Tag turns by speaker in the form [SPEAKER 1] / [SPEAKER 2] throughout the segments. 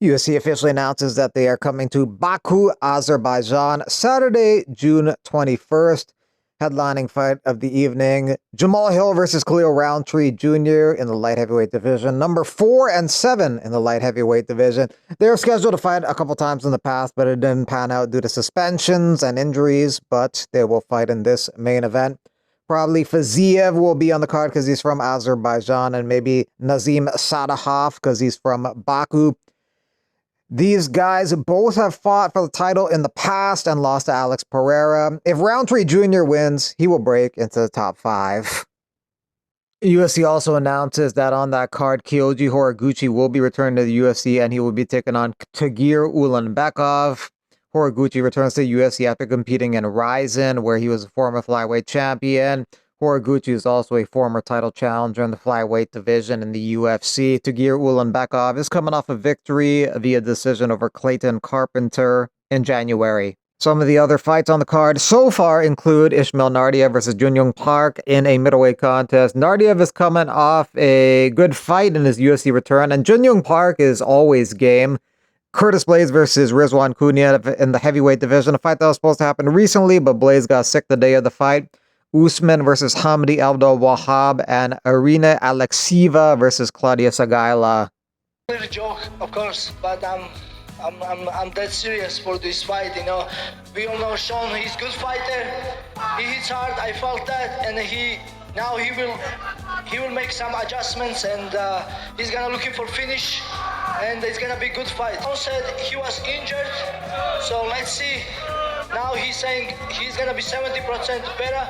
[SPEAKER 1] UFC officially announces that they are coming to Baku, Azerbaijan, Saturday, June 21st. Headlining fight of the evening, Jamal Hill versus Khalil Roundtree Jr. in the light heavyweight division. Number 4 and 7 in the light heavyweight division. They were scheduled to fight a couple times in the past, but it didn't pan out due to suspensions and injuries, but they will fight in this main event. Probably Faziev will be on the card because he's from Azerbaijan, and maybe Nazim Sadahov because he's from Baku. These guys both have fought for the title in the past and lost to Alex Pereira. If Roundtree Jr. wins, he will break into the top 5. UFC also announces that on that card, Kyoji Horiguchi will be returning to the UFC and he will be taking on Tagir Ulanbekov. Horiguchi returns to the UFC after competing in Ryzen, where he was a former flyweight champion. Horiguchi is also a former title challenger in the flyweight division in the UFC. Tagir Ulanbekov is coming off a victory via decision over Clayton Carpenter in January. Some of the other fights on the card so far include Ismail Nardiev versus Junyoung Park in a middleweight contest. Nardiev is coming off a good fight in his UFC return, and Junyoung Park is always game. Curtis Blaydes versus Rizwan Kunia in the heavyweight division, a fight that was supposed to happen recently, but Blaydes got sick the day of the fight. Usman versus Hamdi Abdul Wahab, and Irina Alexieva versus Claudia Sagaila.
[SPEAKER 2] It's a joke, of course, but I'm dead serious for this fight. You know, we all know Sean. He's a good fighter. He hits hard. I felt that, and he will make some adjustments, and he's gonna looking for finish, and it's gonna be a good fight. Sean said he was injured, so let's see. Now he's saying he's gonna be 70% better.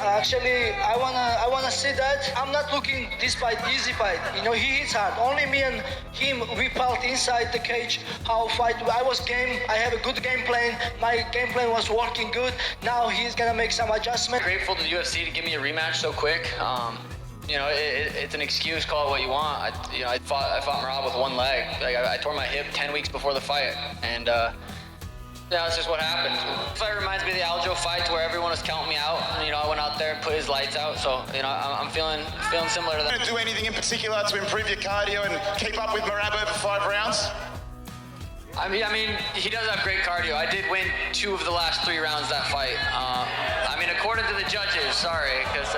[SPEAKER 2] Actually, I wanna see that. I'm not looking this fight easy fight. You know, he hits hard. Only me and him, we felt inside the cage how fight. I was game. I have a good game plan. My game plan was working good. Now he's gonna make some adjustment.
[SPEAKER 3] Grateful to the UFC to give me a rematch so quick. You know, it's an excuse. Call it what you want. I fought Merab with one leg. Like, I tore my hip 10 weeks before the fight, and. Yeah, that's just what happened. This fight reminds me of the Aljo fight where everyone was counting me out. And, you know, I went out there and put his lights out. So, you know, I'm feeling similar to that.
[SPEAKER 4] Do anything in particular to improve your cardio and keep up with Merab over 5 rounds?
[SPEAKER 3] I mean, he does have great cardio. I did win 2 of the last 3 rounds that fight. I mean, according to the judges, sorry, because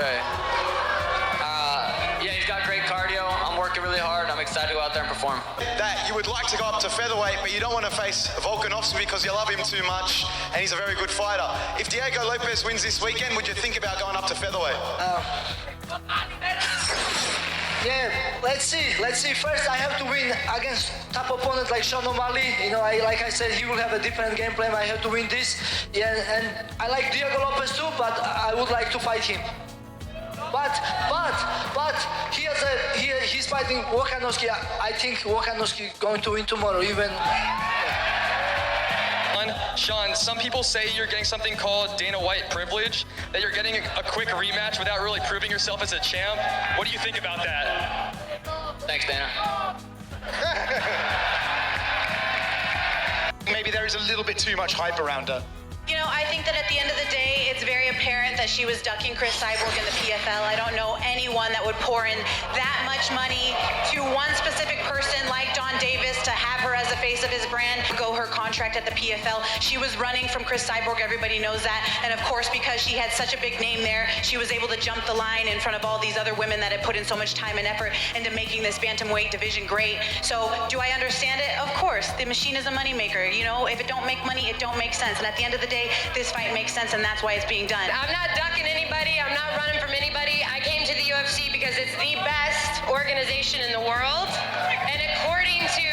[SPEAKER 3] yeah, he's got great cardio. I'm working really hard. I'm excited to go out there and perform.
[SPEAKER 4] That you would like to go up to featherweight, but you don't want to face Volkanovski because you love him too much, and he's a very good fighter. If Diego Lopez wins this weekend, would you think about going up to featherweight?
[SPEAKER 2] Yeah, let's see. First, I have to win against top opponent like Sean O'Malley. You know, like I said, he will have a different game plan. I have to win this. Yeah, and I like Diego Lopez too, but I would like to fight him. But he's fighting Volkanovski. I think Volkanovski going to win tomorrow. Even.
[SPEAKER 5] Sean, some people say you're getting something called Dana White privilege, that you're getting a quick rematch without really proving yourself as a champ. What do you think about that?
[SPEAKER 3] Thanks, Dana.
[SPEAKER 4] Maybe there is a little bit too much hype around her.
[SPEAKER 6] You know, I think that at the end of the day, it's very apparent that she was ducking Chris Cyborg in the PFL. I don't know anyone that would pour in that much money to one specific person like Don Davis to have her as the face of his brand, go her contract at the PFL. She was running from Chris Cyborg, everybody knows that. And of course, because she had such a big name there, she was able to jump the line in front of all these other women that had put in so much time and effort into making this bantamweight division great. So do I understand it? Of course, the machine is a moneymaker. You know, if it don't make money, it don't make sense. And at the end of the day, this fight makes sense, and that's why it's being done.
[SPEAKER 7] I'm not ducking anybody. I'm not running from anybody. I came to the UFC because it's the best organization in the world. And according to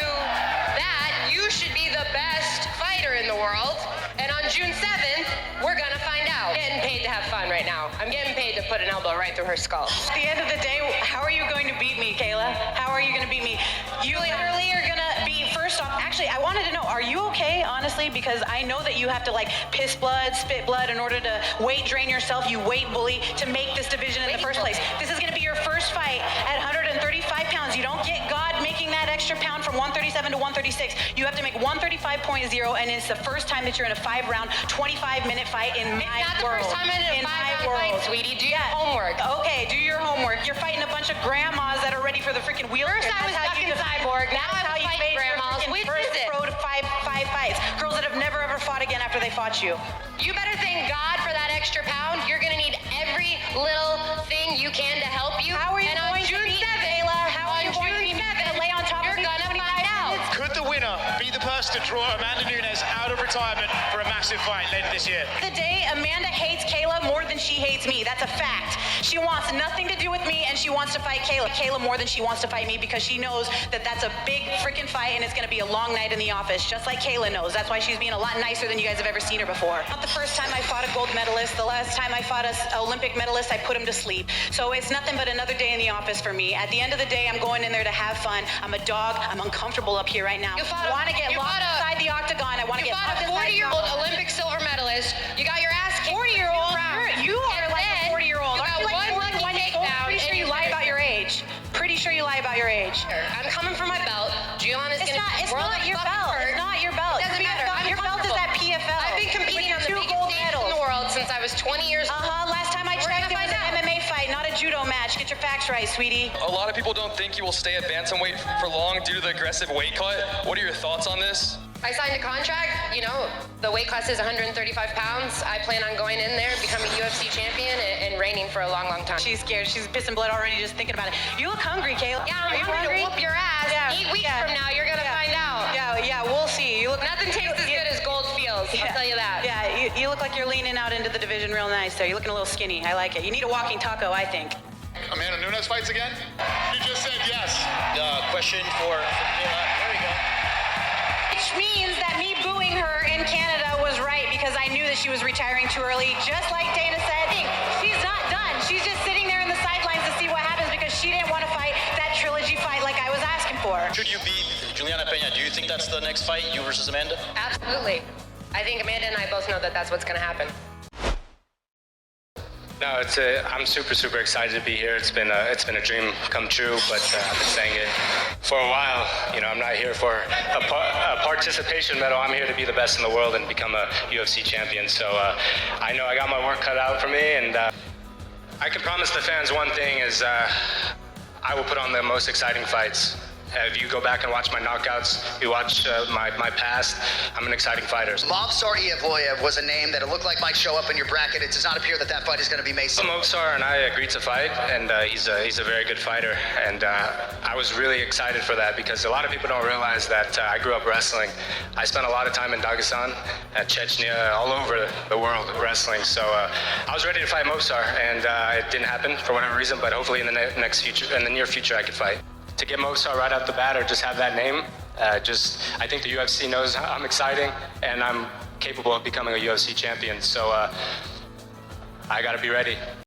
[SPEAKER 7] that, you should be the best fighter in the world. And on June 7th, we're going to find out. I'm getting paid to have fun right now. I'm getting paid to put an elbow right through her skull.
[SPEAKER 6] At the end of the day, how are you going to beat me, Kayla? How are you going to beat me? You literally are going to be, first off, actually, I wanted to know, are you okay, honestly? Because I know that you have to, like, piss blood, spit blood in order to weight drain yourself, you weight bully, to make this division in the first place. This is going to be your first fight at 135 pounds. You don't get God making that extra pound from 137 to 136. You have to make 135.0, and it's the first time that you're in a 5-round, 25-minute fight in my world.
[SPEAKER 7] It's not the first time in a 5-round fight, sweetie. Do your homework.
[SPEAKER 6] Okay, do your homework. You're fighting a bunch of grandmas that are ready for the freaking wheel.
[SPEAKER 7] First I was ducking Cyborg. Now I'm fighting grandmas. First
[SPEAKER 6] fought you.
[SPEAKER 7] You better thank God for that extra pound. You're gonna need every little thing you can to help you.
[SPEAKER 6] How are you
[SPEAKER 7] and on
[SPEAKER 6] going
[SPEAKER 7] June
[SPEAKER 6] to beat
[SPEAKER 7] 7th,
[SPEAKER 6] Kayla? How are
[SPEAKER 7] on
[SPEAKER 6] you going to
[SPEAKER 7] June
[SPEAKER 6] beat
[SPEAKER 7] 7th,
[SPEAKER 6] lay on top
[SPEAKER 7] you're
[SPEAKER 6] of me
[SPEAKER 7] gonna
[SPEAKER 6] 25
[SPEAKER 7] find out.
[SPEAKER 6] minutes?
[SPEAKER 8] Could the winner be the person to draw Amanda Nunes out of retirement for a massive fight later this year?
[SPEAKER 6] The day Amanda hates Kayla more than she hates me. That's a fact. She wants nothing to do with me, and she wants to fight Kayla more than she wants to fight me, because she knows that that's a big freaking fight, and it's going to be a long night in the office, just like Kayla knows. That's why she's being a lot nicer than you guys have ever seen her before. Not the first time I fought a gold medalist. The last time I fought an Olympic medalist, I put him to sleep. So it's nothing but another day in the office for me. At the end of the day, I'm going in there to have fun. I'm a dog. I'm uncomfortable up here right now. I want to get locked inside the octagon. I want to
[SPEAKER 7] You
[SPEAKER 6] get
[SPEAKER 7] fought
[SPEAKER 6] locked
[SPEAKER 7] a
[SPEAKER 6] inside the
[SPEAKER 7] 40-year-old
[SPEAKER 6] octagon.
[SPEAKER 7] Olympic silver medalist. You got your ass kicked.
[SPEAKER 6] 40-year-old? You are
[SPEAKER 7] And
[SPEAKER 6] like
[SPEAKER 7] then
[SPEAKER 6] a 40-year-old.
[SPEAKER 7] You
[SPEAKER 6] Aren't
[SPEAKER 7] got
[SPEAKER 6] you like
[SPEAKER 7] one
[SPEAKER 6] 41
[SPEAKER 7] lucky
[SPEAKER 6] years old?
[SPEAKER 7] takedown.
[SPEAKER 6] Pretty sure
[SPEAKER 7] and
[SPEAKER 6] you lie about your age. Pretty sure you lie about your age.
[SPEAKER 7] I'm coming for my belt. Giovanna's
[SPEAKER 6] It's
[SPEAKER 7] gonna.
[SPEAKER 6] not. It's
[SPEAKER 7] we're
[SPEAKER 6] not
[SPEAKER 7] all
[SPEAKER 6] your
[SPEAKER 7] fucking
[SPEAKER 6] belt.
[SPEAKER 7] hurt.
[SPEAKER 6] It's not your belt.
[SPEAKER 7] It doesn't matter. I'm
[SPEAKER 6] Your belt is
[SPEAKER 7] comfortable.
[SPEAKER 6] at PFL.
[SPEAKER 7] I've been competing on
[SPEAKER 6] with
[SPEAKER 7] the
[SPEAKER 6] your
[SPEAKER 7] biggest
[SPEAKER 6] 2 gold
[SPEAKER 7] stage
[SPEAKER 6] medals.
[SPEAKER 7] in the world since I was 20 years old.
[SPEAKER 6] Last time I
[SPEAKER 7] We're
[SPEAKER 6] checked, it
[SPEAKER 7] gonna
[SPEAKER 6] was
[SPEAKER 7] find
[SPEAKER 6] an MMA fight, not a judo match. Get your facts right, sweetie.
[SPEAKER 5] A lot of people don't think you will stay at bantamweight for long due to the aggressive weight cut. What are your thoughts on this?
[SPEAKER 7] I signed a contract. You know, the weight class is 135 pounds. I plan on going in there, becoming UFC champion, and reigning for a long, long time.
[SPEAKER 6] She's scared. She's pissing blood already just thinking about it. You look hungry, Kayla.
[SPEAKER 7] Yeah, I'm
[SPEAKER 6] Are you
[SPEAKER 7] hungry to whoop your ass.
[SPEAKER 6] Yeah,
[SPEAKER 7] 8 weeks
[SPEAKER 6] yeah.
[SPEAKER 7] from now, you're gonna find out.
[SPEAKER 6] Yeah, we'll see. You look.
[SPEAKER 7] Nothing tastes as good as gold feels. I'll tell you that.
[SPEAKER 6] Yeah, you look like you're leaning out into the division real nice there. You're looking a little skinny. I like it. You need a walking taco, I think.
[SPEAKER 9] Amanda Nunes fights again? You just said yes.
[SPEAKER 10] Question for Kayla. There we go.
[SPEAKER 6] Which means that me booing her in Canada was right, because I knew that she was retiring too early. Just like Dana said, she's not done. She's just sitting there in the sidelines to see what happens, because she didn't want to fight that trilogy fight like I was asking for.
[SPEAKER 10] Should you beat Juliana Pena, do you think that's the next fight, you versus Amanda?
[SPEAKER 7] Absolutely. I think Amanda and I both know that that's what's gonna happen.
[SPEAKER 11] No, I'm super excited to be here. It's been a dream come true, but I've been saying it for a while. You know, I'm not here for a participation medal. I'm here to be the best in the world and become a UFC champion. So I know I got my work cut out for me, and I can promise the fans one thing is I will put on the most exciting fights. If you go back and watch my knockouts, you watch my past, I'm an exciting fighter.
[SPEAKER 12] Movsar Iavoyev was a name that it looked like might show up in your bracket. It does not appear that that fight is going to be made.
[SPEAKER 11] Movsar and I agreed to fight, and he's a very good fighter, and I was really excited for that, because a lot of people don't realize that I grew up wrestling. I spent a lot of time in Dagestan, Chechnya, all over the world wrestling, so I was ready to fight Movsar, and it didn't happen for whatever reason, but hopefully in the near future I could fight. To get Movsar right out the bat, or just have that name, I think the UFC knows I'm exciting and I'm capable of becoming a UFC champion. So I got to be ready.